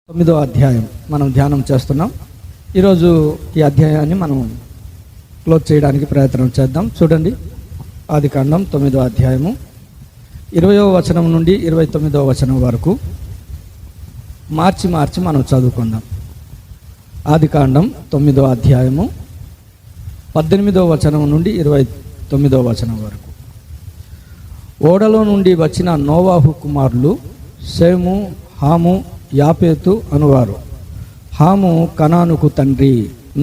9వ అధ్యాయం మనం ధ్యానం చేస్తున్నాం. ఈరోజు ఈ అధ్యాయాన్ని మనం క్లోజ్ చేయడానికి ప్రయత్నం చేద్దాం. చూడండి, ఆదికాండం 9వ అధ్యాయము 20వ వచనం నుండి 29వ వచనం వరకు మార్చి మనం చదువుకుందాం. ఆదికాండం 9వ అధ్యాయము 18వ వచనం నుండి 29వ వచనం వరకు. ఓడలో నుండి వచ్చిన నోవాహు కుమారులు షేము, హాము, యాపేతు అనువారు. హాము కనానుకు తండ్రి.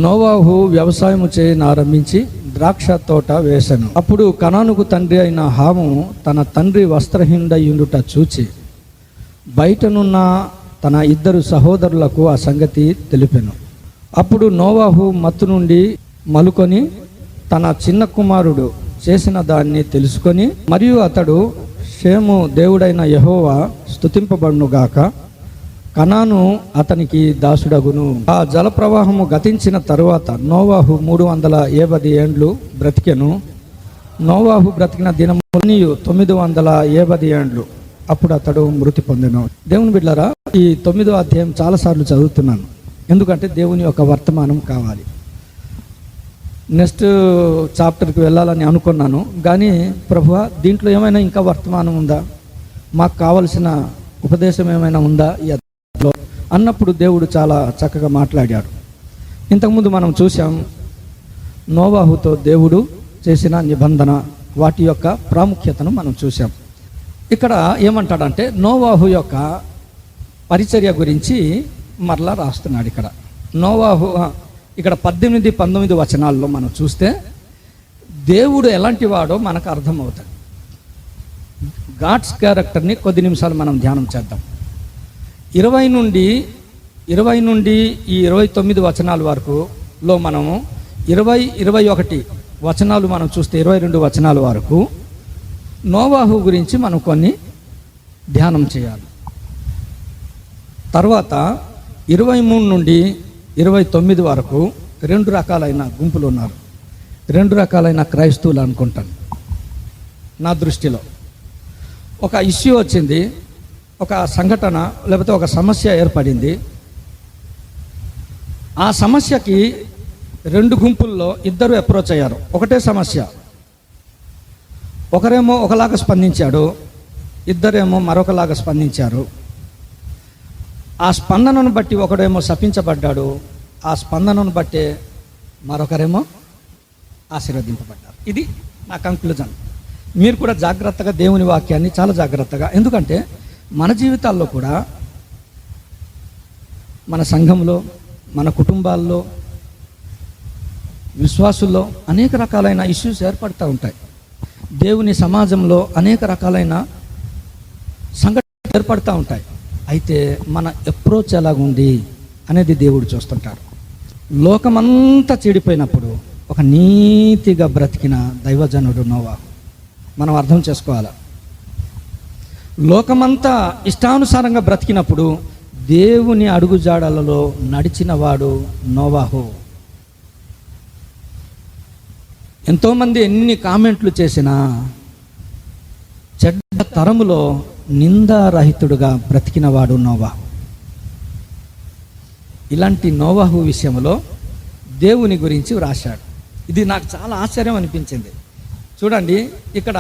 నోవాహు వ్యవసాయము చేయనారంభించి ద్రాక్ష తోట వేసెను. అప్పుడు కనానుకు తండ్రి అయిన హాము తన తండ్రి వస్త్రహీనుడయుండుట చూచి బయటనున్న తన 2 సహోదరులకు ఆ సంగతి తెలిపెను. అప్పుడు నోవాహు మత్తు నుండి మలుకొని తన చిన్న కుమారుడు చేసిన దాన్ని తెలుసుకొని, మరియు అతడు షేము దేవుడైన యెహోవా స్తుతింపబడునుగాక, కనాను అతనికి దాసుడగును. ఆ జల ప్రవాహము గతించిన తరువాత నోవాహు 350 ఏండ్లు బ్రతికెను. నోవాహు బ్రతికిన దినములు 950 ఏండ్లు. అప్పుడు అతడు మృతి పొందెను. దేవుని బిడ్డలారా, ఈ 9వ అధ్యాయం చాలాసార్లు చదువుతున్నాను, ఎందుకంటే దేవుని యొక్క వర్తమానం కావాలి. నెక్స్ట్ చాప్టర్కి వెళ్ళాలని అనుకున్నాను, కానీ ప్రభువా, దీంట్లో ఏమైనా ఇంకా వర్తమానం ఉందా, మాకు కావలసిన ఉపదేశం ఏమైనా ఉందా ఈ అన్నప్పుడు దేవుడు చాలా చక్కగా మాట్లాడాడు. ఇంతకుముందు మనం చూసాం నోవాహుతో దేవుడు చేసిన నిబంధన, వాటి యొక్క ప్రాముఖ్యతను మనం చూసాం. ఇక్కడ ఏమంటాడంటే నోవాహు యొక్క పరిచర్య గురించి మరలా రాస్తున్నాడు. ఇక్కడ నోవాహు ఇక్కడ 18-19 వచనాల్లో మనం చూస్తే దేవుడు ఎలాంటి వాడో మనకు అర్థమవుతుంది. గాడ్స్ క్యారెక్టర్ని కొద్ది నిమిషాలు మనం ధ్యానం చేద్దాం. 20 నుండి ఈ 29 వచనాల వరకులో మనము 20-21 వచనాలు మనం చూస్తే 22 వచనాల వరకు నోవాహు గురించి మనం కొన్ని ధ్యానం చేయాలి. తర్వాత 23 నుండి 29 వరకు 2 రకాలైన గుంపులు ఉన్నారు. 2 రకాలైన క్రైస్తవులు అనుకుంటాను నా దృష్టిలో. ఒక ఇష్యూ వచ్చింది, ఒక సంఘటన లేకపోతే ఒక సమస్య ఏర్పడింది. ఆ సమస్యకి 2 గుంపుల్లో 2 అప్రోచ్ అయ్యారు. ఒకటే సమస్య, ఒకరేమో ఒకలాగా స్పందించాడు, 2 మరొకలాగా స్పందించారు. ఆ స్పందనను బట్టి ఒకడేమో శపించబడ్డాడు, ఆ స్పందనను బట్టే మరొకరేమో ఆశీర్వదింపబడ్డారు. ఇది నా కంక్లూజన్. మీరు కూడా జాగ్రత్తగా దేవుని వాక్యాన్ని చాలా జాగ్రత్తగా, ఎందుకంటే మన జీవితాల్లో కూడా, మన సంఘంలో, మన కుటుంబాల్లో, విశ్వాసుల్లో అనేక రకాలైన ఇష్యూస్ ఏర్పడుతూ ఉంటాయి. దేవుని సమాజంలో అనేక రకాలైన సంఘటనలు ఏర్పడుతూ ఉంటాయి. అయితే మన అప్రోచ్ ఎలాగుంది అనేది దేవుడు చూస్తుంటాడు. లోకమంతా చెడిపోయినప్పుడు ఒక నీతిగా బ్రతికిన దైవజనుడు నోవాహు మనం అర్థం చేసుకోవాలి. లోకమంతా ఇష్టానుసారంగా బ్రతికినప్పుడు దేవుని అడుగుజాడలలో నడిచిన వాడు నోవాహు. ఎంతోమంది ఎన్ని కామెంట్లు చేసినా చెడ్డ తరములో నిందారహితుడుగా బ్రతికిన వాడు నోవాహు. ఇలాంటి నోవాహు విషయంలో దేవుని గురించి వ్రాశాడు. ఇది నాకు చాలా ఆశ్చర్యం అనిపించింది. చూడండి, ఇక్కడ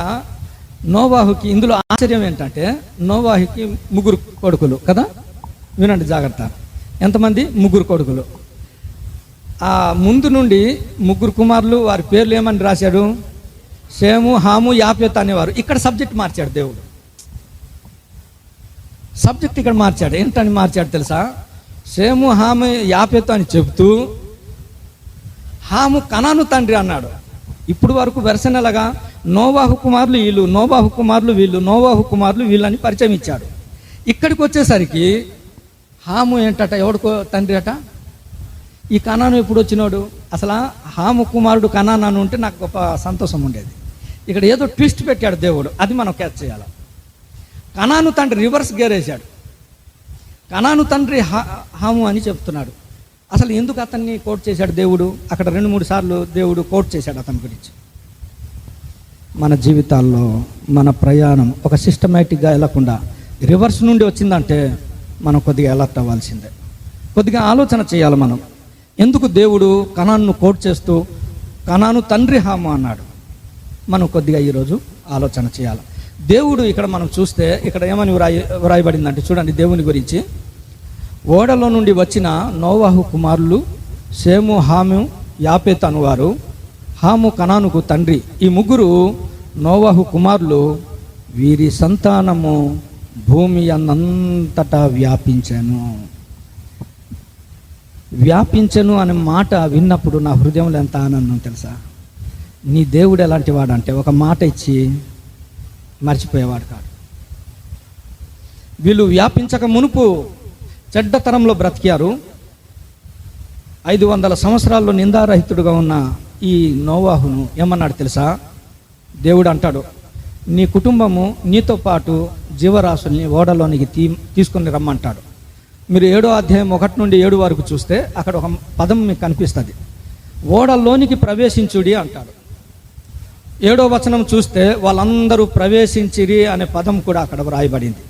నోవాహుకి, ఇందులో ఆశ్చర్యం ఏంటంటే నోవాహుకి 3 కొడుకులు కదా. వినండి జాగ్రత్త. ఎంతమంది? 3 కొడుకులు. ఆ ముందు నుండి 3 కుమారులు, వారి పేర్లు ఏమని రాశాడు? షేము, హాము, యాపేతు అనేవారు. ఇక్కడ సబ్జెక్ట్ మార్చాడు దేవుడు. సబ్జెక్ట్ ఇక్కడ మార్చాడు. ఏంటని మార్చాడు తెలుసా? షేము, హాము, యాపేతు అని చెబుతూ హాము కనాను తండ్రి అన్నాడు. ఇప్పుడు వరకు వెర్షన్ ఎలాగా? నోవాహు కుమారులు వీళ్ళు, నోవాహు కుమారులు వీళ్ళు, నోవాహు కుమారులు వీళ్ళని పరిచయం ఇచ్చాడు. ఇక్కడికి వచ్చేసరికి హాము ఏంటట? ఎవడికో తండ్రి అట. ఈ కనాను ఎప్పుడు వచ్చినోడు? అసలు హాము కుమారుడు కనాను అని ఉంటే నాకు గొప్ప సంతోషం ఉండేది. ఇక్కడ ఏదో ట్విస్ట్ పెట్టాడు దేవుడు, అది మనం క్యాచ్ చేయాలి. కనాను తండ్రి రివర్స్ గేర్ వేశాడు. కనాను తండ్రి హాము అని చెప్తున్నాడు. అసలు ఎందుకు అతన్ని కోట్ చేశాడు దేవుడు? అక్కడ 2-3 సార్లు దేవుడు కోట్ చేశాడు అతని గురించి. మన జీవితాల్లో మన ప్రయాణం ఒక సిస్టమేటిక్గా వెళ్ళకుండా రివర్స్ నుండి వచ్చిందంటే మనం కొద్దిగా అలర్ట్ అవ్వాల్సిందే, కొద్దిగా ఆలోచన చేయాలి మనం. ఎందుకు దేవుడు కనానును కోట్ చేస్తూ కనాను తండ్రి హాము అన్నాడు? మనం కొద్దిగా ఈరోజు ఆలోచన చేయాలి. దేవుడు ఇక్కడ మనం చూస్తే ఇక్కడ ఏమని వ్రాయబడిందంటే చూడండి, దేవుని గురించి, ఓడలో నుండి వచ్చిన నోవాహు కుమారులు షేము, హాము, యాపేతు అనువారు. హాము కనానుకు తండ్రి. ఈ ముగ్గురు నోవాహు కుమారులు. వీరి సంతానము భూమి అంతటా వ్యాపించెను. వ్యాపించెను అనే మాట విన్నప్పుడు నా హృదయంలో ఎంత ఆనందం తెలుసా? నీ దేవుడు ఎలాంటి వాడు అంటే ఒక మాట ఇచ్చి మర్చిపోయేవాడు కాదు. వీళ్ళు వ్యాపించక మునుపు చెడ్డతనంలో బ్రతికారు. 500 సంవత్సరాల్లో నిందారహితుడుగా ఉన్న ఈ నోవాహును ఏమన్నాడు తెలుసా? దేవుడు అంటాడు, నీ కుటుంబము నీతో పాటు జీవరాశుల్ని ఓడలోనికి తీసుకొని రమ్మంటాడు. మీరు 7వ అధ్యాయం 1 నుండి 7 వరకు చూస్తే అక్కడ ఒక పదం మీకు కనిపిస్తుంది, ఓడలోనికి ప్రవేశించుడి అంటాడు. 7వ వచనం చూస్తే వాళ్ళందరూ ప్రవేశించిరి అనే పదం కూడా అక్కడ వ్రాయబడింది.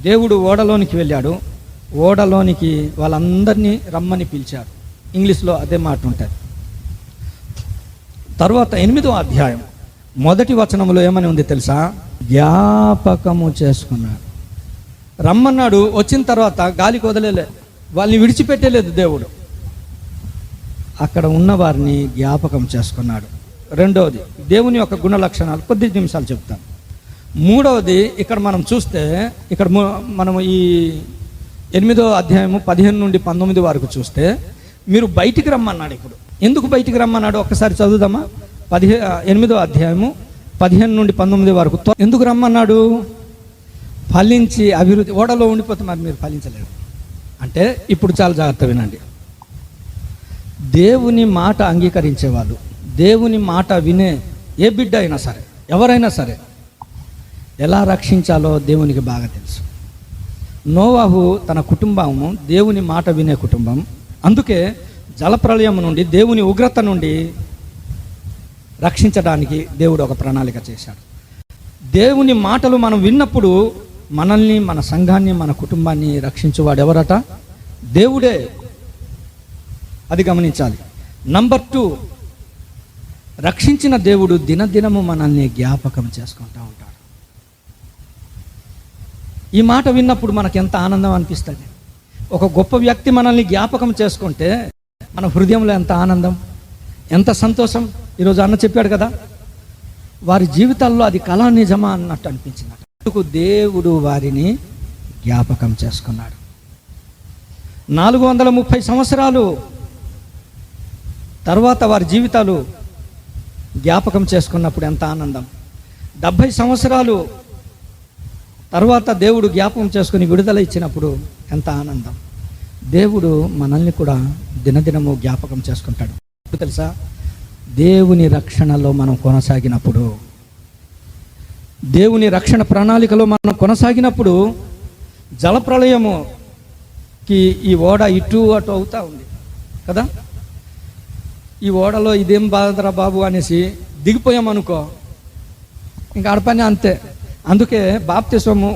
దేవుడు ఓడలోనికి వెళ్ళాడు, ఓడలోనికి వాళ్ళందరినీ రమ్మని పిలిచారు. ఇంగ్లీష్లో అదే మాట ఉంటుంది. తర్వాత 8వ అధ్యాయం 1వ వచనంలో ఏమని ఉంది తెలుసా? జ్ఞాపకము చేసుకున్నాడు. రమ్మన్నాడు, వచ్చిన తర్వాత గాలికి వదిలేలే, వాళ్ళని విడిచిపెట్టలేదు దేవుడు. అక్కడ ఉన్న వారిని జ్ఞాపకం చేసుకున్నాడు. రెండవది దేవుని యొక్క గుణ లక్షణాలు, కొద్ది నిమిషాలు చెప్తాను. మూడవది ఇక్కడ మనం చూస్తే, ఇక్కడ మనం ఈ 8వ అధ్యాయము 15 నుండి 19 వరకు చూస్తే మీరు బయటికి రమ్మన్నాడు. ఇప్పుడు ఎందుకు బయటికి రమ్మన్నాడు ఒక్కసారి చదువుదామా? 8వ అధ్యాయము 15 నుండి 19 వరకు ఎందుకు రమ్మన్నాడు? ఫలించి అభివృద్ధి. ఓడలో ఉండిపోతే మరి మీరు ఫలించలేరు అంటే, ఇప్పుడు చాలా జాగ్రత్త వినండి. దేవుని మాట అంగీకరించేవాళ్ళు, దేవుని మాట వినే ఏ బిడ్డ అయినా సరే, ఎవరైనా సరే, ఎలా రక్షించాలో దేవునికి బాగా తెలుసు. నోవాహు తన కుటుంబము దేవుని మాట వినే కుటుంబం. అందుకే జలప్రళయం నుండి, దేవుని ఉగ్రత నుండి రక్షించడానికి దేవుడు ఒక ప్రణాళిక చేశాడు. దేవుని మాటలు మనం విన్నప్పుడు మనల్ని, మన సంఘాన్ని, మన కుటుంబాన్ని రక్షించువాడు ఎవరట? దేవుడే. అది గమనించాలి. నంబర్ 2, రక్షించిన దేవుడు దినదినము మనల్ని జ్ఞాపకం చేసుకుంటూ ఉంటాడు. ఈ మాట విన్నప్పుడు మనకు ఎంత ఆనందం అనిపిస్తుంది. ఒక గొప్ప వ్యక్తి మనల్ని జ్ఞాపకం చేసుకుంటే మన హృదయంలో ఎంత ఆనందం, ఎంత సంతోషం. ఈరోజు అన్న చెప్పాడు కదా, వారి జీవితాల్లో అది కళా నిజమా అన్నట్టు అనిపించింది. అందుకు దేవుడు వారిని జ్ఞాపకం చేసుకున్నాడు. 430 సంవత్సరాలు తర్వాత వారి జీవితాలు జ్ఞాపకం చేసుకున్నప్పుడు ఎంత ఆనందం. 70 సంవత్సరాలు తర్వాత దేవుడు జ్ఞాపకం చేసుకుని విడుదల ఇచ్చినప్పుడు ఎంత ఆనందం. దేవుడు మనల్ని కూడా దినదినము జ్ఞాపకం చేసుకుంటాడు. తెలుసా, దేవుని రక్షణలో మనం కొనసాగినప్పుడు, దేవుని రక్షణ ప్రణాళికలో మనం కొనసాగినప్పుడు, జలప్రళయముకి ఈ ఓడ ఇటు అటు అవుతూ ఉంది కదా. ఈ ఓడలో ఇదేం బాధరా బాబు అనేసి దిగిపోయామనుకో, ఇంకా అడపని అంతే. అందుకే బాప్తిస్మము,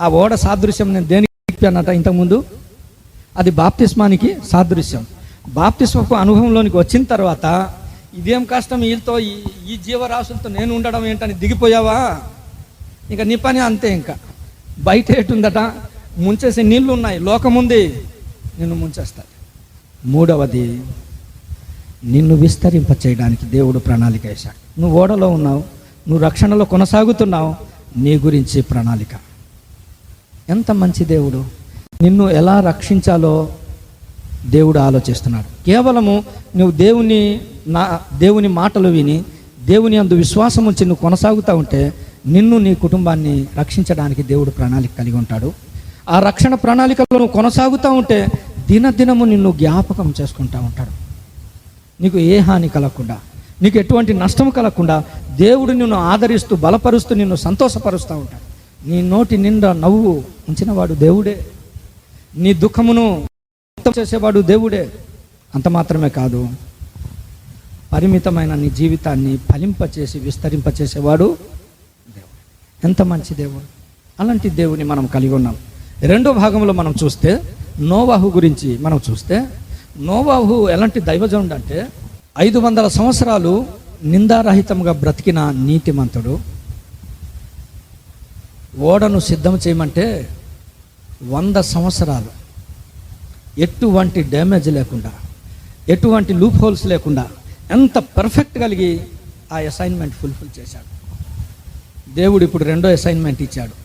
ఆ ఓడ సాదృశ్యం నేను దేనికి చెప్పానట ఇంతకుముందు, అది బాప్తిస్మానికి సాదృశ్యం. బాప్తిస్మపు అనుభవంలోనికి వచ్చిన తర్వాత ఇదేం కష్టం, వీళ్ళతో ఈ జీవరాశులతో నేను ఉండడం ఏంటని దిగిపోయావా, ఇంకా నీ పని అంతే. ఇంకా బయట ఏటుందట, ముంచేసే నీళ్లు ఉన్నాయి, లోకముంది, నిన్ను ముంచేస్తాయి. మూడవది, నిన్ను విస్తరింప చేయడానికి దేవుడు ప్రణాళిక వేశాడు. నువ్వు ఓడలో ఉన్నావు, నువ్వు రక్షణలో కొనసాగుతున్నావు, నీ గురించి ప్రణాళిక. ఎంత మంచి దేవుడు, నిన్ను ఎలా రక్షించాలో దేవుడు ఆలోచిస్తున్నాడు. కేవలము నువ్వు దేవుని మాటలు విని దేవుని యందు విశ్వాసం ఉంచి నువ్వు కొనసాగుతూ ఉంటే నిన్ను, నీ కుటుంబాన్ని రక్షించడానికి దేవుడు ప్రణాళిక కలిగి ఉంటాడు. ఆ రక్షణ ప్రణాళికలో నువ్వు కొనసాగుతూ ఉంటే దినదినము నిన్ను జ్ఞాపకం చేసుకుంటూ ఉంటాడు. నీకు ఏ హాని కలగకుండా, నీకు ఎటువంటి నష్టం కలగకుండా దేవుడు నిన్ను ఆదరిస్తూ, బలపరుస్తూ, నిన్ను సంతోషపరుస్తూ ఉంటాడు. నీ నోటి నిండా నవ్వు ఉంచినవాడు దేవుడే. నీ దుఃఖమును చేసేవాడు దేవుడే. అంత మాత్రమే కాదు, పరిమితమైన నీ జీవితాన్ని ఫలింపచేసి విస్తరింపచేసేవాడు దేవుడు. ఎంత మంచి దేవుడు. అలాంటి దేవుని మనం కలిగి ఉన్నాం. రెండో భాగంలో మనం చూస్తే నోవాహు గురించి మనం చూస్తే, నోవాహు ఎలాంటి దైవజనుడు అంటే 500 సంవత్సరాలు నిందారహితంగా బ్రతికిన నీతిమంతుడు. ఓడను సిద్ధం చేయమంటే 100 సంవత్సరాలు ఎటువంటి డ్యామేజ్ లేకుండా, ఎటువంటి లూప్ హోల్స్ లేకుండా ఎంత పర్ఫెక్ట్ కలిగి ఆ అసైన్మెంట్ ఫుల్ఫిల్ చేశాడు. దేవుడు ఇప్పుడు రెండో అసైన్మెంట్ ఇచ్చాడు.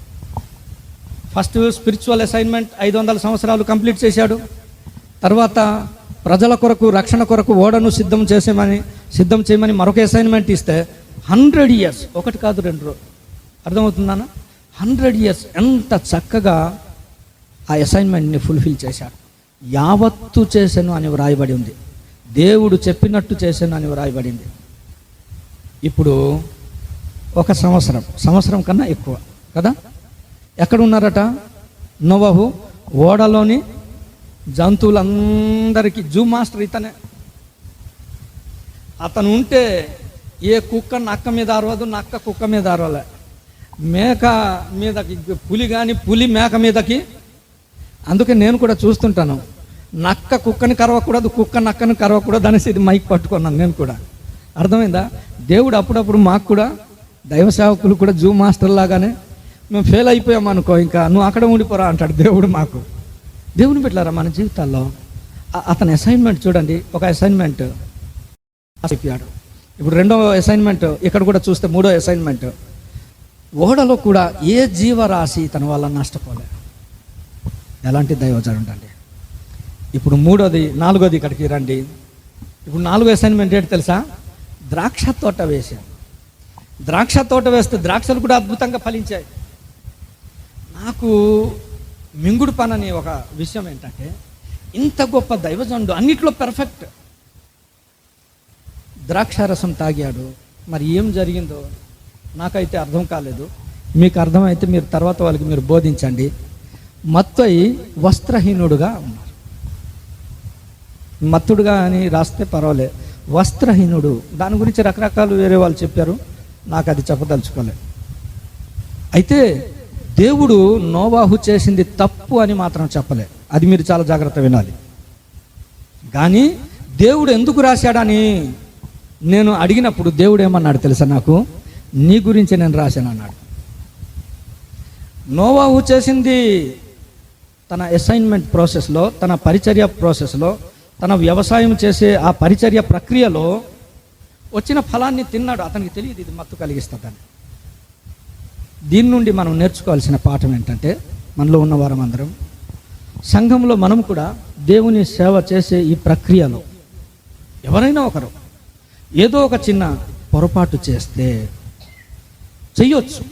ఫస్ట్ స్పిరిచువల్ అసైన్మెంట్ 500 సంవత్సరాలు కంప్లీట్ చేశాడు. తర్వాత ప్రజల కొరకు, రక్షణ కొరకు ఓడను సిద్ధం చేయమని మరొక అసైన్మెంట్ ఇస్తే 100 ఇయర్స్, ఒకటి కాదు రెండు రోజులు, అర్థమవుతుందా? 100 ఇయర్స్ ఎంత చక్కగా ఆ అసైన్మెంట్ని ఫుల్ఫిల్ చేశాడు. యావత్తు చేశాను అని వ్రాయబడి ఉంది. దేవుడు చెప్పినట్టు చేశాను అని వ్రాయబడింది. ఇప్పుడు ఒక సంవత్సరం కన్నా ఎక్కువ కదా, ఎక్కడ ఉన్నారట నోవాహు? ఓడలోని జంతువులందరికీ జూ మాస్టర్ ఇతనే. అతను ఉంటే ఏ కుక్క నక్క మీద అరవదు, నక్క కుక్క మీద అరవలే. మేక మీదకి పులి కానీ, పులి మేక మీదకి. అందుకే నేను కూడా చూస్తుంటాను, నక్క కుక్కని కరవకూడదు, కుక్క నక్కని కరవకూడదు అనేసి ఇది మైక్ పట్టుకున్నాను నేను కూడా. అర్థమైందా? దేవుడు అప్పుడప్పుడు మాకు కూడా, దైవ సేవకులు కూడా జూ మాస్టర్ లాగానే, మేము ఫెయిల్ అయిపోయాం అనుకో, ఇంకా నువ్వు అక్కడ ఉండిపోరా అంటాడు దేవుడు మాకు. దేవుని బిడ్డలారా, మన జీవితాల్లో అతని అసైన్మెంట్ చూడండి. ఒక అసైన్మెంట్ చెప్పాడు. ఇప్పుడు రెండో అసైన్మెంట్ ఇక్కడ కూడా చూస్తే, మూడో అసైన్మెంట్, ఓడలో కూడా ఏ జీవరాశి తన వల్ల నష్టపోలే. ఎలాంటి దైవజనుడు అండి. ఇప్పుడు నాలుగోది ఇక్కడికి రండి. ఇప్పుడు 4వ అసైన్మెంట్ ఏంటి తెలుసా? ద్రాక్ష తోట వేశాను. ద్రాక్ష తోట వేస్తే ద్రాక్షలు కూడా అద్భుతంగా ఫలించాయి. నాకు మింగుడు పనని ఒక విషయం ఏంటంటే, ఇంత గొప్ప దైవజనుడు అన్నిట్లో పెర్ఫెక్ట్, ద్రాక్షారసం తాగాడు. మరి ఏం జరిగిందో నాకైతే అర్థం కాలేదు. మీకు అర్థమైతే మీరు తర్వాత వాళ్ళకి మీరు బోధించండి. మత్తయి వస్త్రహీనుడుగా ఉన్నారు. మత్తుడుగా అని రాస్తే పర్వాలే, వస్త్రహీనుడు, దాని గురించి రకరకాలు వేరే వాళ్ళు చెప్పారు, నాకు అది చెప్పదలుచుకోలేదు. అయితే దేవుడు నోవాహు చేసింది తప్పు అని మాత్రం చెప్పలే, అది మీరు చాలా జాగ్రత్త వినాలి. కానీ దేవుడు ఎందుకు రాశాడని నేను అడిగినప్పుడు దేవుడు ఏమన్నాడు తెలుసా? నాకు నీ గురించి నేను రాశాను అన్నాడు. నోవాహు చేసింది తన అసైన్మెంట్ ప్రాసెస్లో, తన పరిచర్య ప్రాసెస్లో, తన వ్యవసాయం చేసే ఆ పరిచర్య ప్రక్రియలో వచ్చిన ఫలాన్ని తిన్నాడు. అతనికి తెలియదు ఇది మత్తు కలిగిస్తుందని. దీని నుండి మనం నేర్చుకోవాల్సిన పాఠం ఏంటంటే, మనలో ఉన్న వారం అందరం, సంఘంలో మనం కూడా దేవుని సేవ చేసే ఈ ప్రక్రియలో ఎవరైనా ఒకరు ఏదో ఒక చిన్న పొరపాటు చేస్తే చెయ్యొచ్చు.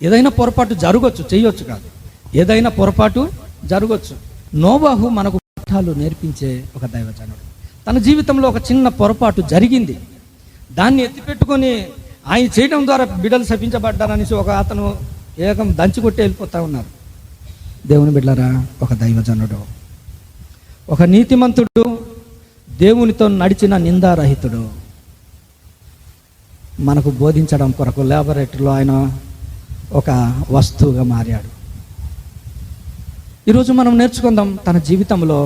ఏదైనా పొరపాటు జరగవచ్చు, చెయ్యొచ్చు కాదు, ఏదైనా పొరపాటు జరగవచ్చు. నోవాహు మనకు పాఠాలు నేర్పించే ఒక దైవజనుడు. తన జీవితంలో ఒక చిన్న పొరపాటు జరిగింది, దాన్ని ఎత్తిపెట్టుకొని ఆయన చేయడం ద్వారా బిడ్డలు శపించబడ్డారనేసి ఒక అతను ఏకం దంచికొట్టి వెళ్ళిపోతూ ఉన్నారు. దేవుని బిడ్డలారా, ఒక దైవజనుడు, ఒక నీతిమంతుడు, దేవునితో నడిచిన నిందారహితుడు మనకు బోధించడం కొరకు లాబొరేటరీలో ఆయన ఒక వస్తువుగా మారాడు. ఈరోజు మనం నేర్చుకుందాం. తన జీవితంలో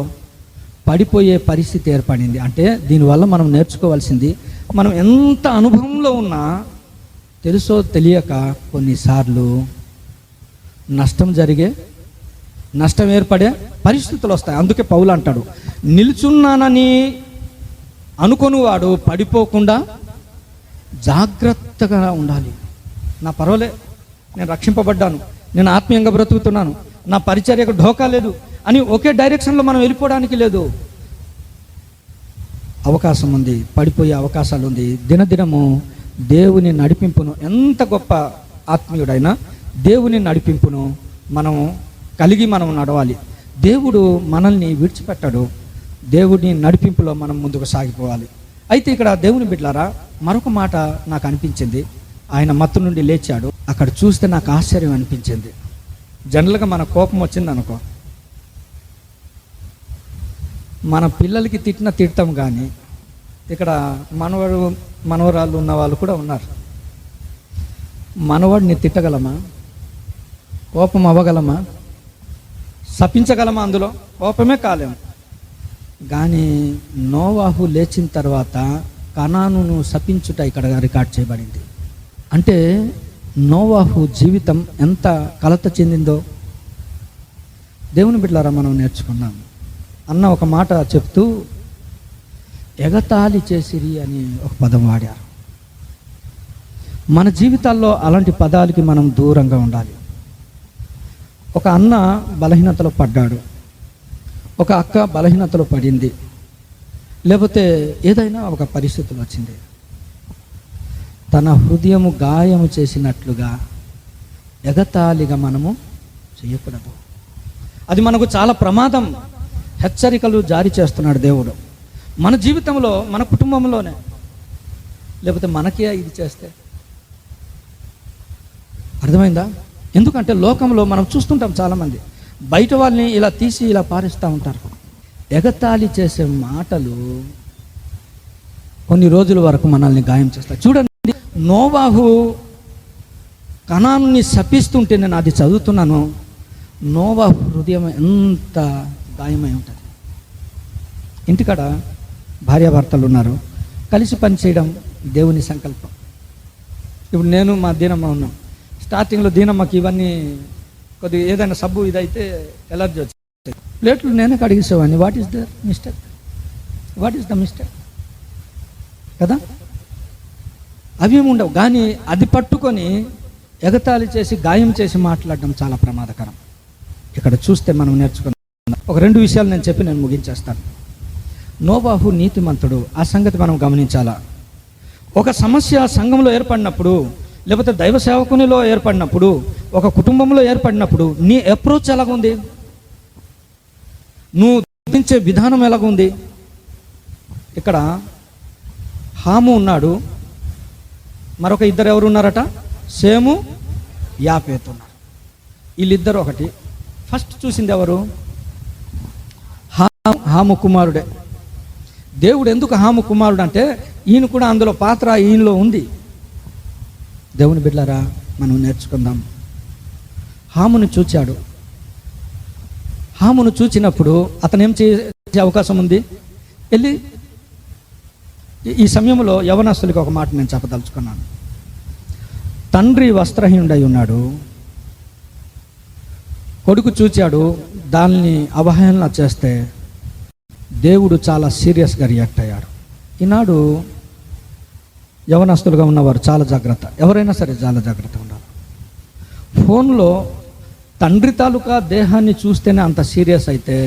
పడిపోయే పరిస్థితి ఏర్పడింది అంటే, దీనివల్ల మనం నేర్చుకోవాల్సింది, మనం ఎంత అనుభవంలో ఉన్నా తెలుసో తెలియక కొన్నిసార్లు నష్టం ఏర్పడే పరిస్థితులు వస్తాయి. అందుకే పౌలు అంటాడు, నిల్చున్నానని అనుకొనివాడు పడిపోకుండా జాగ్రత్తగా ఉండాలి. నా పర్వాలే, నేను రక్షింపబడ్డాను, నేను ఆత్మీయంగా బ్రతుకుతున్నాను, నా పరిచర్యకు ఢోకా లేదు అని ఒకే డైరెక్షన్లో మనం వెళ్ళిపోవడానికి లేదు. అవకాశం ఉంది, పడిపోయే అవకాశాలు ఉంది. దినదినము దేవుని నడిపింపును, ఎంత గొప్ప ఆత్మీయుడైనా దేవుని నడిపింపును మనం కలిగి మనం నడవాలి. దేవుడు మనల్ని విడిచిపెట్టాడు. దేవుని నడిపింపులో మనం ముందుకు సాగిపోవాలి. అయితే ఇక్కడ దేవుని బిడ్డలారా, మరొక మాట నాకు అనిపించింది. ఆయన మత్తు నుండి లేచాడు. అక్కడ చూస్తే నాకు ఆశ్చర్యం అనిపించింది. జనరల్గా మన కోపం వచ్చింది అనుకో, మన పిల్లలకి తిడతాం, కానీ ఇక్కడ మనవరాళ్ళు ఉన్న వాళ్ళు కూడా ఉన్నారు. మనవాడిని తిట్టగలమా? కోపం అవ్వగలమా? శపించగలమా? అందులో కోపమే కాలేము. కానీ నోవాహు లేచిన తర్వాత కనానును శపించుట ఇక్కడ రికార్డ్ చేయబడింది. అంటే నోవాహు జీవితం ఎంత కలత చెందిందో దేవుని బిడ్డలారా మనం నేర్చుకున్నాం. అన్న ఒక మాట చెప్తూ ఎగతాళి చేసిరి అని ఒక పదం వాడారు. మన జీవితాల్లో అలాంటి పదాలకి మనం దూరంగా ఉండాలి. ఒక అన్న బలహీనతలో పడ్డాడు, ఒక అక్క బలహీనతలో పడింది, లేకపోతే ఏదైనా ఒక పరిస్థితులు వచ్చింది. తన హృదయము గాయము చేసినట్లుగా ఎగతాళిగా మనము చేయకూడదు. అది మనకు చాలా ప్రమాదం. హెచ్చరికలు జారీ చేస్తున్నాడు దేవుడు మన జీవితంలో, మన కుటుంబంలోనే. లేకపోతే మనకే ఇది చేస్తే అర్థమైందా? ఎందుకంటే లోకంలో మనం చూస్తుంటాం, చాలామంది బయట వాళ్ళని ఇలా తీసి ఇలా పారేస్తూ ఉంటారు. ఎగతాళి చేసే మాటలు కొన్ని రోజుల వరకు మనల్ని గాయం చేస్తాయి. చూడండి, నోవాహు కనానుని శపిస్తుంటే నేను అది చదువుతున్నాను. నోవాహు హృదయం ఎంత గాయమై ఉంటుంది. ఇంటికాడ భార్యాభర్తలు ఉన్నారు, కలిసి పనిచేయడం దేవుని సంకల్పం. ఇప్పుడు నేను మా దీనమ్మ ఉన్నాం. స్టార్టింగ్లో దీనమ్మకి ఇవన్నీ కొద్దిగా ఏదైనా సబ్బు ఇదైతే ఎలర్జీ వచ్చేది. ప్లేట్లు నేనే కడిగేసేవాడిని. What is the mistake? What is the mistake కదా? అవేమి ఉండవు. కానీ అది పట్టుకొని ఎగతాళి చేసి గాయం చేసి మాట్లాడడం చాలా ప్రమాదకరం. ఇక్కడ చూస్తే మనం నేర్చుకున్నాం ఒక 2 విషయాలు నేను చెప్పి నేను ముగించేస్తాను. నోవాహు నీతిమంతుడు, ఆ సంగతి మనం గమనించాలా. ఒక సమస్య సంఘంలో ఏర్పడినప్పుడు, లేకపోతే దైవ సేవకునిలో ఏర్పడినప్పుడు, ఒక కుటుంబంలో ఏర్పడినప్పుడు నీ అప్రోచ్ ఎలాగుంది? నువ్వు గుర్తించే విధానం ఎలాగుంది? ఇక్కడ హాము ఉన్నాడు, మరొక ఇద్దరు ఎవరు ఉన్నారట? షేము, యాఫేతు ఉన్నారు. వీళ్ళిద్దరు ఒకటి. ఫస్ట్ చూసింది ఎవరు? హాము కుమారుడే. దేవుడు ఎందుకు హాము కుమారుడు అంటే ఈయన కూడా అందులో పాత్ర ఈయనలో ఉంది. దేవుని బిడ్డలారా మనం నేర్చుకుందాం. హామును చూచాడు. హామును చూచినప్పుడు అతను ఏం చేసే అవకాశం ఉంది? వెళ్ళి ఈ సమయంలో యవనస్తులకి ఒక మాట నేను చెప్పదలుచుకున్నాను. తండ్రి వస్త్రహీనుడై ఉన్నాడు, కొడుకు చూచాడు, దాన్ని అవహేళన చేస్తే దేవుడు చాలా సీరియస్గా రియాక్ట్ అయ్యాడు. ఈనాడు యవనస్తులుగా ఉన్నవారు చాలా జాగ్రత్త, ఎవరైనా సరే చాలా జాగ్రత్త ఉండాలి. ఫోన్లో తండ్రి తాలూకా దేహాన్ని చూస్తేనే అంత సీరియస్ అయితే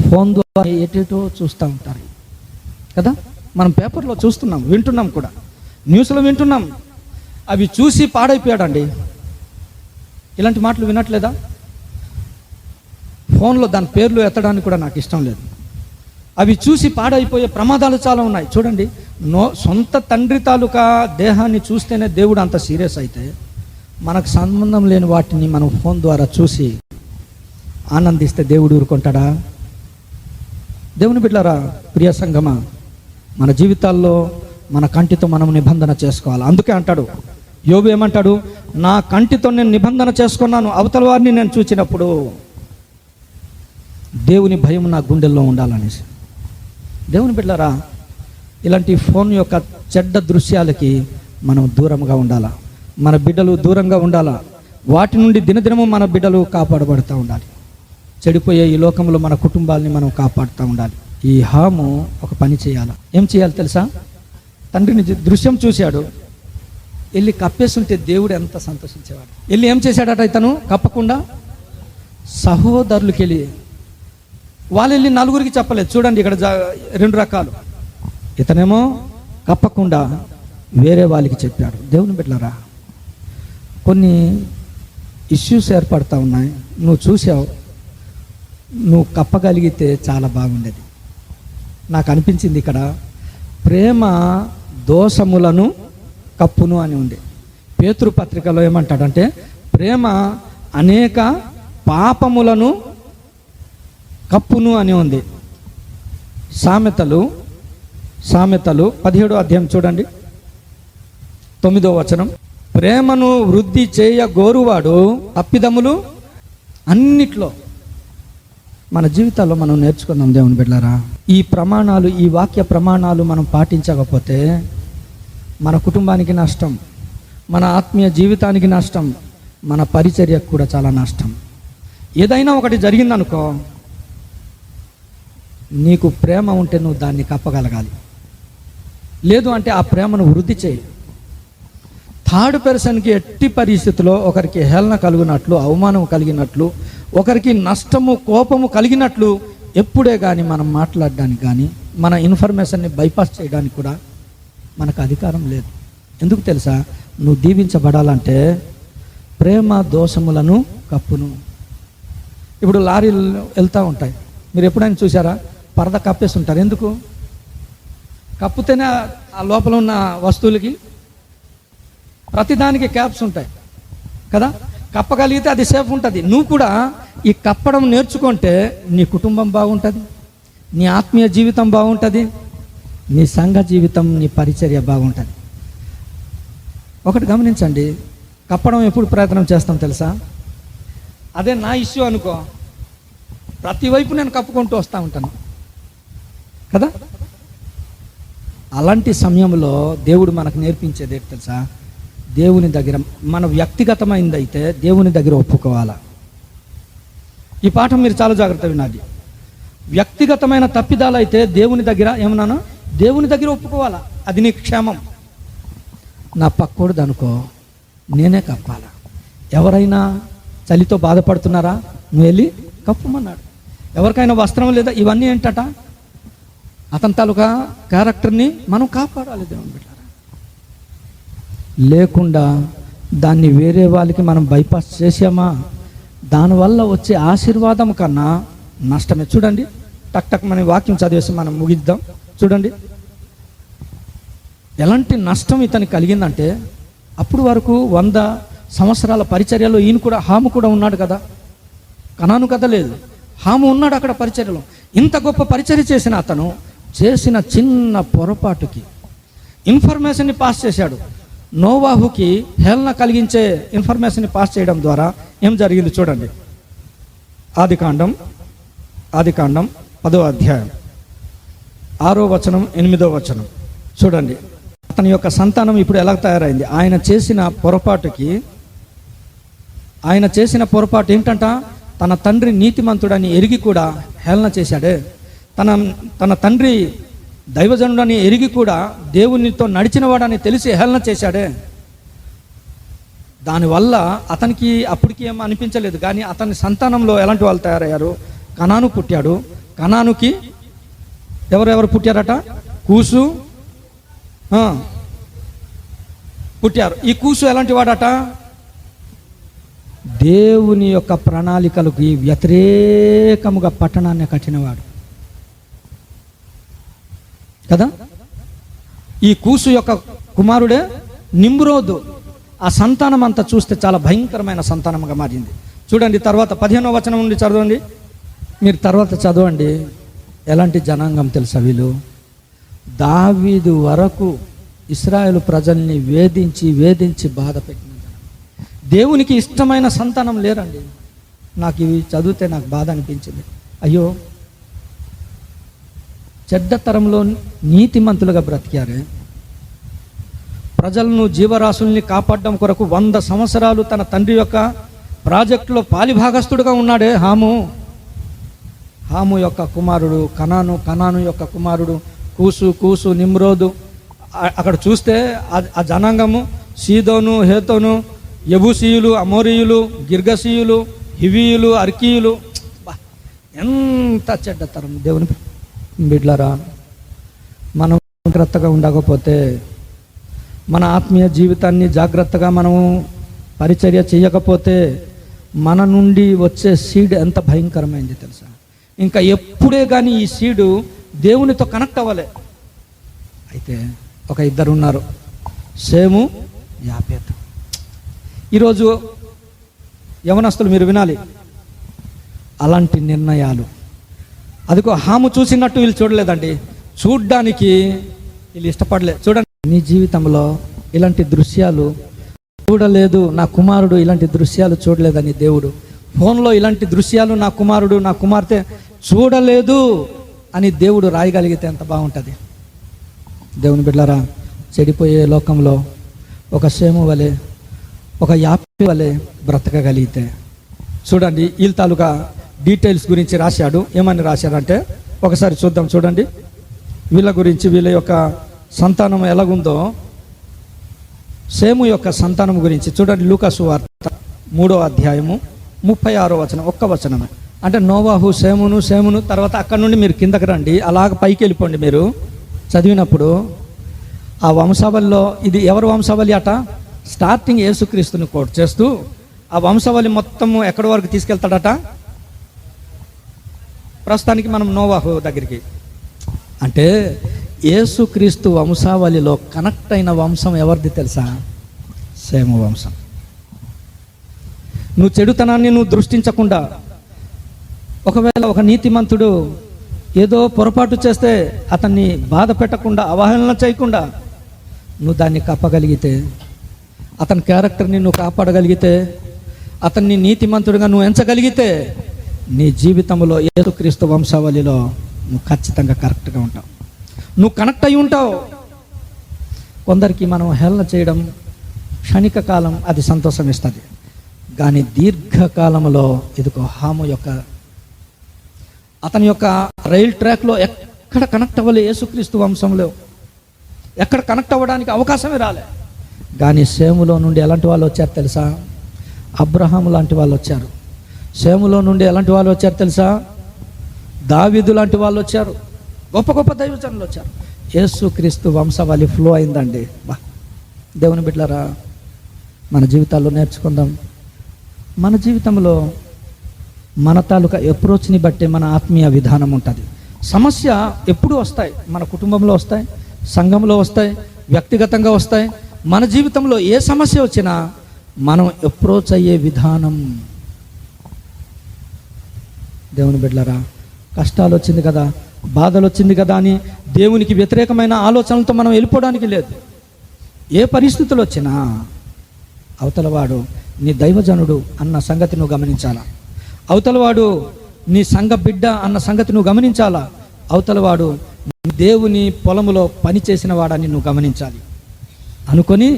ఫోన్ ద్వారా ఎటేటో చూస్తూ ఉంటారు కదా. మనం పేపర్లో చూస్తున్నాం, వింటున్నాం కూడా, న్యూస్లో వింటున్నాం. అవి చూసి పాడైపోయాడండి. ఇలాంటి మాటలు వినట్లేదా? ఫోన్లో దాని పేర్లు ఎత్తడానికి కూడా నాకు ఇష్టం లేదు. అవి చూసి పాడైపోయే ప్రమాదాలు చాలా ఉన్నాయి. చూడండి, సొంత తండ్రి తాలూకా దేహాన్ని చూస్తేనే దేవుడు అంత సీరియస్ అయితే, మనకు సంబంధం లేని వాటిని మనం ఫోన్ ద్వారా చూసి ఆనందిస్తే దేవుడు ఊరుకుంటాడా? దేవుని బిడ్డలారా, ప్రియ సంగమా, మన జీవితాల్లో మన కంటితో మనం నిబంధన చేసుకోవాలి. అందుకే అంటాడు యోబు, ఏమంటాడు? నా కంటితో నేను నిబంధన చేసుకున్నాను, అవతల వారిని నేను చూచినప్పుడు దేవుని భయం నా గుండెల్లో ఉండాలనేసి. దేవుని బిడ్డలారా, ఇలాంటి ఫోన్ యొక్క చెడ్డ దృశ్యాలకి మనం దూరంగా ఉండాలా. మన బిడ్డలు దూరంగా ఉండాలా. వాటి నుండి దినదినము మన బిడ్డలు కాపాడబడుతూ ఉండాలి. చెడిపోయే ఈ లోకంలో మన కుటుంబాలని మనం కాపాడుతూ ఉండాలి. ఈ హాము ఒక పని చేయాలి. ఏం చేయాలి తెలుసా? తండ్రిని దృశ్యం చూశాడు, వెళ్ళి కప్పేస్తుంటే దేవుడు ఎంత సంతోషించేవాడు. వెళ్ళి ఏం చేశాడట ఇతను? కప్పకుండా సహోదరులకి వెళ్ళి, వాళ్ళు వెళ్ళి నలుగురికి చెప్పలేదు. చూడండి, ఇక్కడ 2 రకాలు. ఇతనేమో కప్పకుండా వేరే వాళ్ళకి చెప్పాడు. దేవుని బిడ్డలారా, కొన్ని ఇష్యూస్ ఏర్పడతా ఉన్నాయి. నువ్వు చూసావు, నువ్వు కప్పగలిగితే చాలా బాగుండేది. నాకు అనిపించింది ఇక్కడ ప్రేమ దోషములను కప్పును అని ఉంది. పేతురు పత్రికలో ఏమంటాడంటే ప్రేమ అనేక పాపములను కప్పును అని ఉంది. సామెతలు 17వ అధ్యాయం చూడండి, 9వ వచనం. ప్రేమను వృద్ధి చేయ గోరువాడు తప్పిదములు అన్నిట్లో. మన జీవితాల్లో మనం నేర్చుకుందాం దేవుని బిడ్డలారా. ఈ ప్రమాణాలు, ఈ వాక్య ప్రమాణాలు మనం పాటించకపోతే మన కుటుంబానికి నష్టం, మన ఆత్మీయ జీవితానికి నష్టం, మన పరిచర్యకు కూడా చాలా నష్టం. ఏదైనా ఒకటి జరిగిందనుకో, నీకు ప్రేమ ఉంటే నువ్వు దాన్ని కప్పగలగాలి. లేదు అంటే ఆ ప్రేమను వృద్ధి చేయి. థర్డ్ పర్సన్కి ఎట్టి పరిస్థితిలో ఒకరికి హేళన కలిగినట్లు, అవమానం కలిగినట్లు, ఒకరికి నష్టము, కోపము కలిగినట్లు ఎప్పుడే కానీ మనం మాట్లాడడానికి కానీ, మన ఇన్ఫర్మేషన్ని బైపాస్ చేయడానికి కూడా మనకు అధికారం లేదు. ఎందుకు తెలుసా? నువ్వు దీవించబడాలంటే ప్రేమ దోషములను కప్పును. ఇప్పుడు లారీలు వెళ్తూ ఉంటాయి, మీరు ఎప్పుడైనా చూసారా? పరద కప్పేసి ఉంటారు. ఎందుకు? కప్పుతేనే ఆ లోపల ఉన్న వస్తువులకి ప్రతిదానికి క్యాప్స్ ఉంటాయి కదా. కప్పగలిగితే అది సేఫ్ ఉంటుంది. నువ్వు కూడా ఈ కప్పడం నేర్చుకుంటే నీ కుటుంబం బాగుంటుంది, నీ ఆత్మీయ జీవితం బాగుంటుంది, నీ సంఘ జీవితం, నీ పరిచర్య బాగుంటుంది. ఒకటి గమనించండి, కప్పడం ఎప్పుడు ప్రయత్నం చేస్తాం తెలుసా? అదే నా ఇష్యూ అనుకో, ప్రతివైపు నేను కప్పుకుంటూ వస్తూ ఉంటాను కదా. అలాంటి సమయంలో దేవుడు మనకు నేర్పించేది ఏంటి తెలుసా? దేవుని దగ్గర మన వ్యక్తిగతమైనదైతే దేవుని దగ్గర ఒప్పుకోవాలా. ఈ పాఠం మీరు చాలా జాగ్రత్త వినాలి. వ్యక్తిగతమైన తప్పిదాలు అయితే దేవుని దగ్గర ఏమన్నాను, దేవుని దగ్గర ఒప్పుకోవాలా. అది నీకు క్షేమం. నా పక్కోడు అనుకో, నేనే కప్పాలా. ఎవరైనా చలితో బాధపడుతున్నారా, నువ్వు వెళ్ళి కప్పమన్నాడు. ఎవరికైనా వస్త్రం లేదా, ఇవన్నీ ఏంటట? అతని తాలూకా క్యారెక్టర్ని మనం కాపాడాలి దేవుని బిడ్డలారా. లేకుండా దాన్ని వేరే వాళ్ళకి మనం బైపాస్ చేసామా, దానివల్ల వచ్చే ఆశీర్వాదం కన్నా నష్టమే. చూడండి, టక్ టక్ మన వాక్యం చదివేసి మనం ముగిద్దాం. చూడండి ఎలాంటి నష్టం ఇతనికి కలిగిందంటే, అప్పుడు వరకు 100 సంవత్సరాల పరిచర్యలో ఈయన కూడా, హాము కూడా ఉన్నాడు కదా. కనాను కథ లేదు, హాము ఉన్నాడు అక్కడ పరిచర్యలో. ఇంత గొప్ప పరిచర్య చేసిన అతను చేసిన చిన్న పొరపాటుకి ఇన్ఫర్మేషన్ని పాస్ చేశాడు. నోవాహుకి హేళన కలిగించే ఇన్ఫర్మేషన్ని పాస్ చేయడం ద్వారా ఏం జరిగింది చూడండి. ఆదికాండం 10వ అధ్యాయం 6వ వచనం 8వ వచనం చూడండి. అతని యొక్క సంతానం ఇప్పుడు ఎలా తయారైంది? ఆయన చేసిన పొరపాటు ఏంటంట? తన తండ్రి నీతిమంతుడని ఎరిగి కూడా హేళన చేశాడే. తన తండ్రి దైవజనుడని ఎరిగి కూడా దేవునితో నడిచినవాడని తెలిసి హేళన చేశాడే. దానివల్ల అతనికి అప్పటికి ఏం అనిపించలేదు, కానీ అతని సంతానంలో ఎలాంటి వాళ్ళు తయారయ్యారు? కనాను పుట్టాడు. కనానుకి ఎవరెవరు పుట్టారట? కూసు పుట్టారు. ఈ కూసు ఎలాంటి వాడట? దేవుని యొక్క ప్రణాళికలకు వ్యతిరేకముగా పట్టణాన్ని కట్టినవాడు కదా. ఈ కూసు యొక్క కుమారుడే నిమ్రోదు. ఆ సంతానం అంతా చూస్తే చాలా భయంకరమైన సంతానంగా మారింది. చూడండి, తర్వాత 15వ వచనం నుండి చదవండి. మీరు తర్వాత చదవండి. ఎలాంటి జనాంగం తెలుసా వీళ్ళు? దావీదు వరకు ఇశ్రాయేలు ప్రజల్ని వేధించి బాధ పెట్టిన జనం. దేవునికి ఇష్టమైన సంతానం లేరండి. నాకు ఇవి చదివితే నాకు బాధ అనిపించింది. అయ్యో, చెడ్డ తరంలో నీతిమంతులుగా బ్రతికారే. ప్రజలను, జీవరాశుల్ని కాపాడడం కొరకు 100 సంవత్సరాలు తన తండ్రి యొక్క ప్రాజెక్టులో పాలిభాగస్తుడుగా ఉన్నాడే హాము యొక్క కుమారుడు కనాను యొక్క కుమారుడు కూసు నిమ్రోదు. అక్కడ చూస్తే ఆ జనాంగము సీదోను, హేతోను, యబూసీయులు, అమోరీయులు, గిర్గసీయులు, హివీయులు, అర్కీయులు. ఎంత చెడ్డతరం దేవుని బిడ్డలారా. మనం జాగ్రత్తగా ఉండకపోతే, మన ఆత్మీయ జీవితాన్ని జాగ్రత్తగా మనము పరిచర్య చేయకపోతే, మన నుండి వచ్చే సీడ్ ఎంత భయంకరమైంది తెలుసా? ఇంకా ఎప్పుడే కానీ ఈ సీడు దేవునితో కనెక్ట్ అవ్వలే. అయితే ఒక 2 ఉన్నారు, షేము, యాపేతు. ఈరోజు యవనస్తులు మీరు వినాలి, అలాంటి నిర్ణయాలు. అదిగో హాము చూసినట్టు వీళ్ళు చూడలేదండి, చూడ్డానికి వీళ్ళు ఇష్టపడలేదు. చూడండి, నీ జీవితంలో ఇలాంటి దృశ్యాలు చూడలేదు, నా కుమారుడు ఇలాంటి దృశ్యాలు చూడలేదని దేవుడు, ఫోన్లో ఇలాంటి దృశ్యాలు నా కుమారుడు నా కుమార్తె చూడలేదు అని దేవుడు రాయగలిగితే ఎంత బాగుంటుంది. దేవుని బిడ్డలారా, చెడిపోయే లోకంలో ఒక సేము వలె, ఒక యాపి వలె బ్రతకగలిగితే, చూడండి వీళ్ళ తాలూకా డీటెయిల్స్ గురించి రాశాడు. ఏమని రాశాడంటే ఒకసారి చూద్దాం. చూడండి వీళ్ళ గురించి, వీళ్ళ యొక్క సంతానం ఎలాగుందో, సేము యొక్క సంతానం గురించి చూడండి. లూకా సువార్త 3వ అధ్యాయము 36వ వచనం, ఒక్క వచనమే. అంటే నోవాహు సేమును తర్వాత అక్కడ నుండి మీరు కిందకి రండి, అలాగ పైకి వెళ్ళిపోండి. మీరు చదివినప్పుడు ఆ వంశావళిలో ఇది ఎవరి వంశావళి అట, స్టార్టింగ్ యేసుక్రీస్తుని కోట్ చేస్తూ ఆ వంశావళి మొత్తము ఎక్కడి వరకు తీసుకెళ్తాడట, ప్రస్తుతానికి మనం నోవాహు దగ్గరికి. అంటే యేసుక్రీస్తు వంశావళిలో కనెక్ట్ అయిన వంశం ఎవరిది తెలుసా? సేము వంశం. నువ్వు చెడుతనాన్ని నువ్వు దృష్టించకుండా, ఒకవేళ ఒక నీతిమంతుడు ఏదో పొరపాటు చేస్తే అతన్ని బాధ పెట్టకుండా, అవహేళన చేయకుండా నువ్వు దాన్ని కప్పగలిగితే, అతని క్యారెక్టర్ని నువ్వు కాపాడగలిగితే, అతన్ని నీతిమంతుడిగా నువ్వు ఎంచగలిగితే, నీ జీవితంలో యేసుక్రీస్తు వంశావళిలో నువ్వు ఖచ్చితంగా కరెక్ట్గా ఉంటావు, నువ్వు కనెక్ట్ అయి ఉంటావు. కొందరికి మనం హేళన చేయడం క్షణిక కాలం, అది సంతోషం ఇస్తుంది. కానీ దీర్ఘకాలంలో ఇదిగో హాము యొక్క, అతని యొక్క రైల్ ట్రాక్లో ఎక్కడ కనెక్ట్ అవ్వలే, యేసుక్రీస్తు వంశంలో ఎక్కడ కనెక్ట్ అవ్వడానికి అవకాశమే రాలే. కానీ సేములో నుండి ఎలాంటి వాళ్ళు వచ్చారు తెలుసా? అబ్రహాం లాంటి వాళ్ళు వచ్చారు. సేములో నుండి ఎలాంటి వాళ్ళు వచ్చారు తెలుసా? దావీదు లాంటి వాళ్ళు వచ్చారు. గొప్ప గొప్ప దైవజనులు వచ్చారు. యేసుక్రీస్తు వంశవాళి ఫ్లో అయిందండి. దేవుని బిడ్డలారా, మన జీవితాల్లో నేర్చుకుందాం. మన జీవితంలో మన తాలూకా అప్రోచ్ని బట్టి మన ఆత్మీయ విధానం ఉంటుంది. సమస్య ఎప్పుడు వస్తాయి, మన కుటుంబంలో వస్తాయి, సంఘంలో వస్తాయి, వ్యక్తిగతంగా వస్తాయి. మన జీవితంలో ఏ సమస్య వచ్చినా మనం అప్రోచ్ అయ్యే విధానం. దేవుని బిడ్డలారా, కష్టాలు వచ్చింది కదా, బాధలు వచ్చింది కదా అని దేవునికి వ్యతిరేకమైన ఆలోచనలతో మనం వెళ్ళిపోవడానికి లేదు. ఏ పరిస్థితులు వచ్చినా అవతలవాడు నీ దైవజనుడు అన్న సంగతి నువ్వు గమనించాలా. అవతలవాడు నీ సంఘ బిడ్డ అన్న సంగతి నువ్వు గమనించాలా. అవతలవాడు దేవుని పొలములో పని చేసిన వాడని నువ్వు గమనించాలి. అనుకొని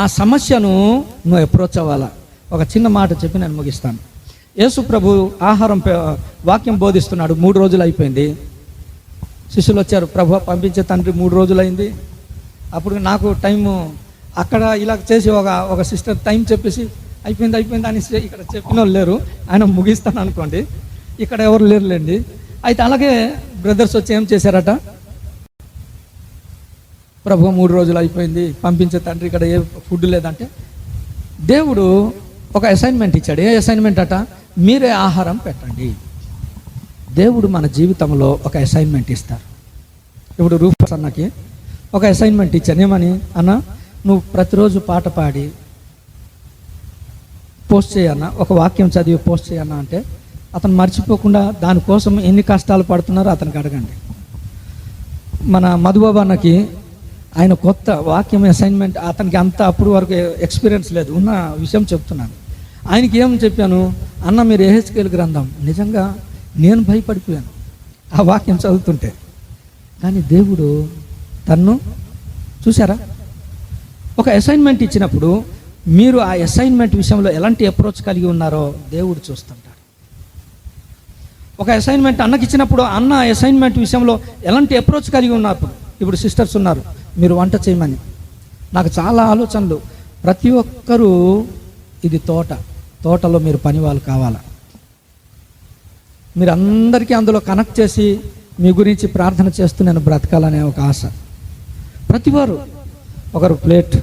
ఆ సమస్యను నువ్వు అప్రోచ్ అవ్వాలా. ఒక చిన్న మాట చెప్పి నేను ముగిస్తాను. యేసు ప్రభు వాక్యం బోధిస్తున్నాడు. 3 రోజులు అయిపోయింది. శిష్యులు వచ్చారు, ప్రభు పంపించే తండ్రి 3 రోజులైంది. అప్పుడు నాకు టైము అక్కడ ఇలా చేసి ఒక సిస్టర్ టైం చెప్పేసి అయిపోయింది అని ఇక్కడ చెప్పిన వాళ్ళు లేరు. ఆయన ముగిస్తాను అనుకోండి, ఇక్కడ ఎవరు లేరులేండి. అయితే అలాగే బ్రదర్స్ వచ్చి ఏం చేశారట, ప్రభు 3 రోజులు అయిపోయింది, పంపించే తండ్రి ఇక్కడ ఏ ఫుడ్ లేదంటే దేవుడు ఒక అసైన్మెంట్ ఇచ్చాడు. ఏ అసైన్మెంట్ అట, మీరే ఆహారం పెట్టండి. దేవుడు మన జీవితంలో ఒక అసైన్మెంట్ ఇస్తారు. ఇప్పుడు రూఫస్ అన్నకి ఒక అసైన్మెంట్ ఇచ్చాను. ఏమని? అన్న, నువ్వు ప్రతిరోజు పాట పాడి పోస్ట్ చేయన్నా, ఒక వాక్యం చదివి పోస్ట్ చేయన్నా అంటే అతను మర్చిపోకుండా దానికోసం ఎన్ని కష్టాలు పడుతున్నారో అతనికి అడగండి. మన మధుబాబు అన్నకి ఆయన కొత్త వాక్యం అసైన్మెంట్, అతనికి అంత అప్పుడు వరకు ఎక్స్పీరియన్స్ లేదు, ఉన్న విషయం చెప్తున్నాను. ఆయనకి ఏం చెప్పాను, అన్న మీరు యెహెజ్కేలు గ్రంథం, నిజంగా నేను భయపడిపోయాను ఆ వాక్యం చదువుతుంటే. కానీ దేవుడు తన్ను చూసారా, ఒక అసైన్మెంట్ ఇచ్చినప్పుడు మీరు ఆ అసైన్మెంట్ విషయంలో ఎలాంటి అప్రోచ్ కలిగి ఉన్నారో దేవుడు చూస్తుంటాడు. ఒక అసైన్మెంట్ అన్నకి ఇచ్చినప్పుడు అన్న అసైన్మెంట్ విషయంలో ఎలాంటి అప్రోచ్ కలిగి ఉన్నారు. ఇప్పుడు సిస్టర్స్ ఉన్నారు, మీరు వంట చేయమని, నాకు చాలా ఆలోచనలు. ప్రతి ఒక్కరూ ఇది తోటలో మీరు పని వాళ్ళు కావాలా, మీరు అందరికీ అందులో కనెక్ట్ చేసి మీ గురించి ప్రార్థన చేస్తూ నేను బ్రతకాలనే ఒక ఆశ. ప్రతివారు ఒకరు ప్లేట్,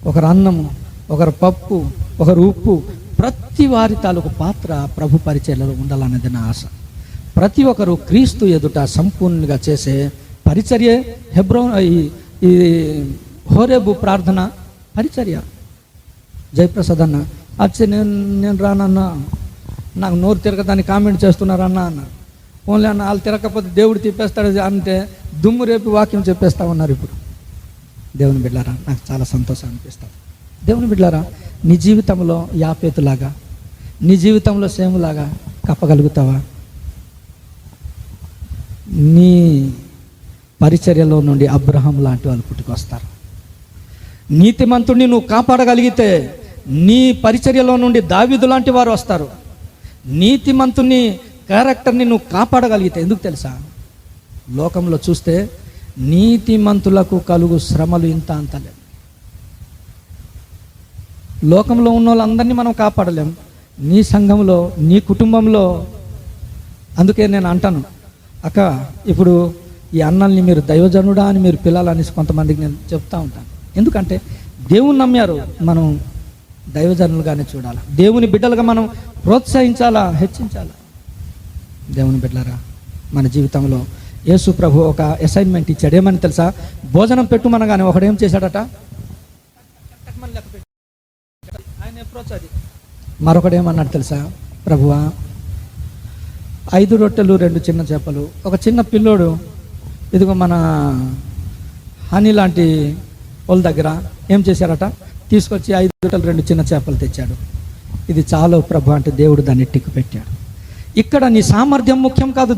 ఒకరు అన్నము, ఒకరు పప్పు, ఒకరు ఉప్పు, ప్రతి వారి తాలూకు పాత్ర ప్రభు పరిచర్యలో ఉండాలనేది నా ఆశ. ప్రతి ఒక్కరు క్రీస్తు ఎదుట సంపూర్ణంగా చేసే పరిచర్యే ఈ హోరేబు ప్రార్థన పరిచర్య. జయప్రసాద్ అన్న వచ్చి నేను రానన్నా, నాకు నోరు తిరగదాన్ని కామెంట్ చేస్తున్నారన్నా అన్నారు. ఓన్లీ అన్న వాళ్ళు తిరగకపోతే దేవుడు తిప్పేస్తాడు అంటే దుమ్ము రేపు వాక్యం చెప్పేస్తా ఉన్నారు. ఇప్పుడు దేవుని బిడ్డలారా, నాకు చాలా సంతోషం అనిపిస్తుంది. దేవుని బిడ్డలారా, నీ జీవితంలో యాపేతులాగా, నీ జీవితంలో సేములాగా కప్పగలుగుతావా? నీ పరిచర్యలో నుండి అబ్రహాం లాంటి వాళ్ళు పుట్టుకొస్తారు. నీతిమంతుడిని నువ్వు కాపాడగలిగితే నీ పరిచర్యలో నుండి దావీదు లాంటి వారు వస్తారు. నీతిమంతుని క్యారెక్టర్ని నువ్వు కాపాడగలిగితే, ఎందుకు తెలుసా, లోకంలో చూస్తే నీతిమంతులకు కలుగు శ్రమలు ఇంత అంతలే. లోకంలో ఉన్న వాళ్ళందరినీ మనం కాపాడలేం. నీ సంఘంలో, నీ కుటుంబంలో. అందుకే నేను అంటాను, అక్క, ఇప్పుడు ఈ అన్నల్ని మీరు దైవజనుడా అని మీరు పిల్లలనేసి కొంతమందికి నేను చెప్తా ఉంటాను. ఎందుకంటే దేవుని నమ్మారు, మనం దైవజనులుగానే చూడాలి. దేవుని బిడ్డలుగా మనం ప్రోత్సహించాలా, హెచ్చించాలా. దేవుని బిడ్డలారా, మన జీవితంలో యేసు ప్రభు ఒక అసైన్మెంట్ ఇచ్చాడు. ఏమని తెలుసా? భోజనం పెట్టుమనగానే ఒకడు ఏం చేశాడట? ఆయన అప్రోచ్ అది. మరొకడు ఏమన్నాడు తెలుసా? ప్రభువా, 5 రొట్టెలు 2 చిన్న చేపలు. ఒక చిన్న పిల్లోడు ఇదిగో మన హనీ లాంటి వాళ్ళ దగ్గర ఏం చేశారట? తీసుకొచ్చి 5 రొట్టెలు 2 చిన్న చేపలు తెచ్చాడు. ఇది చాలు ప్రభు అంటే దేవుడు దాన్ని టిక్కు పెట్టాడు. ఇక్కడ నీ సామర్థ్యం ముఖ్యం కాదు.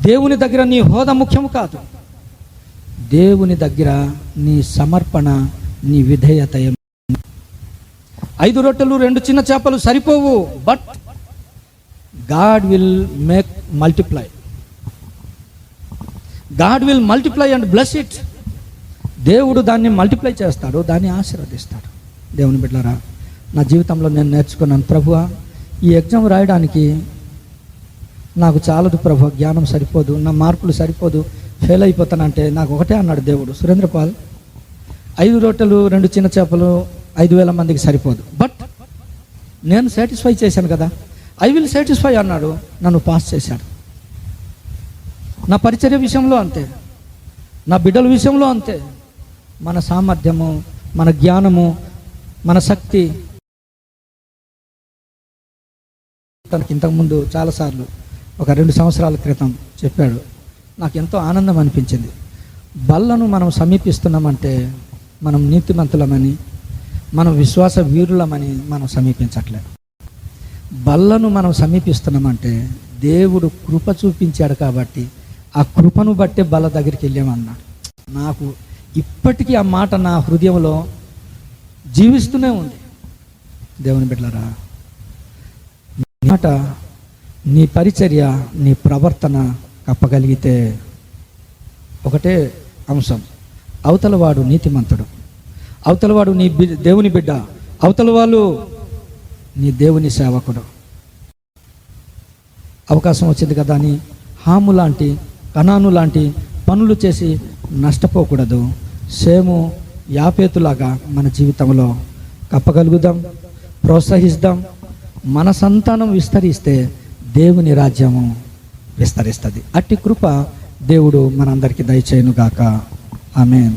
దేవుని దగ్గర నీ హోదా ముఖ్యం కాదు. దేవుని దగ్గర నీ సమర్పణ, నీ విధేయత. 5 రొట్టెలు 2 చిన్న చేపలు సరిపోవు. But God will make multiply. God will multiply and bless it. దేవుడు దాన్ని మల్టిప్లై చేస్తాడు, దాన్ని ఆశీర్వదిస్తాడు. దేవుని బిడ్డలారా, నా జీవితంలో నేను నేర్చుకున్నాను, ప్రభువా, ఈ ఎగ్జామ్ రాయడానికి నాకు చాలదు ప్రభు, జ్ఞానం సరిపోదు, నా మార్కులు సరిపోదు, ఫెయిల్ అయిపోతానంటే నాకు ఒకటే అన్నాడు దేవుడు, సురేంద్రపాల్, 5 రొట్టెలు 2 చిన్న చేపలు 5,000 మందికి సరిపోదు. బట్ నేను సాటిస్ఫై చేశాను కదా, ఐ విల్ సాటిస్ఫై అన్నాడు. నన్ను పాస్ చేశాడు. నా పరిచర్య విషయంలో అంతే, నా బిడ్డల విషయంలో అంతే. మన సామర్థ్యము, మన జ్ఞానము, మన శక్తి. తనకి ఇంతకుముందు చాలాసార్లు ఒక 2 సంవత్సరాల క్రితం చెప్పాడు. నాకు ఎంతో ఆనందం అనిపించింది. బల్లను మనం సమీపిస్తున్నామంటే మనం నీతిమంతులమని, మనం విశ్వాస వీరులమని మనం సమీపించట్లేదు. బల్లను మనం సమీపిస్తున్నామంటే దేవుడు కృప చూపించాడు కాబట్టి ఆ కృపను బట్టే బల్ల దగ్గరికి వెళ్ళామన్నాడు. నాకు ఇప్పటికీ ఆ మాట నా హృదయంలో జీవిస్తూనే ఉంది. దేవుని బిడ్డలారా, మాట, నీ పరిచర్య, నీ ప్రవర్తన కప్పగలిగితే ఒకటే అంశం, అవతలవాడు నీతిమంతుడు, అవతలవాడు నీ దేవుని బిడ్డ, అవతల వాళ్ళు నీ దేవుని సేవకుడు. అవకాశం వచ్చింది కదా అని హాము లాంటి, కనాను లాంటి పనులు చేసి నష్టపోకూడదు. సేము యాపేతులాగా మన జీవితంలో కప్పగలుగుదాం, ప్రోత్సహిస్తాం. మన సంతానం విస్తరిస్తే దేవుని రాజ్యము విస్తరిస్తుంది. అట్టి కృప దేవుడు మనందరికీ దయచేయునుగాక. ఆమేన్.